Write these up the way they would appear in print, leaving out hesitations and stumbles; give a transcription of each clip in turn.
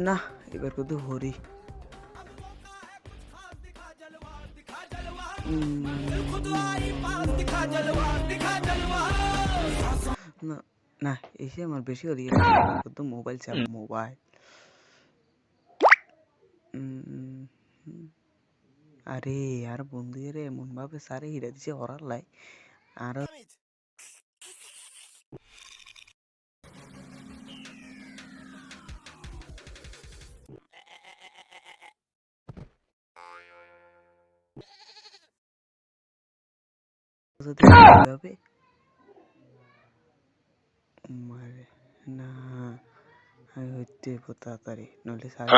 না, এবার কত হরি। না না, এসে আমার বেশি হরি। কত মোবাইল চাপ, মোবাইল। আরে আর বন্ধু রে এমন ভাবে সারে হিরা দিছে হরার লাই আর যদি এভাবে মারে না, আমি হইতে তাড়াতাড়ি নইলে সারে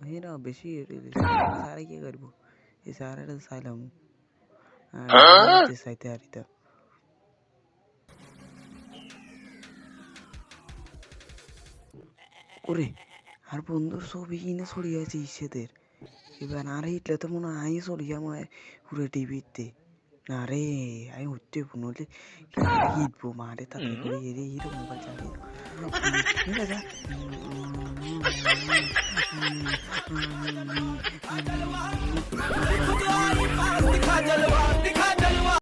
হিরা বেশি সারে কি করবো, এই সারাটা চাইলাম চাইতে হারিত। ওরে আর বন্ধুর ছবি কিনে ছড়িয়েছে ইসেদের, এবার আরে ইটলে তো মনে হয় ছড়িয়ে আমার পুরো টিভিতে। না রে আমি উঠতে নইলে হিটবো মারে তাতে করে এরে হিরো মোবাইল চালিয়ে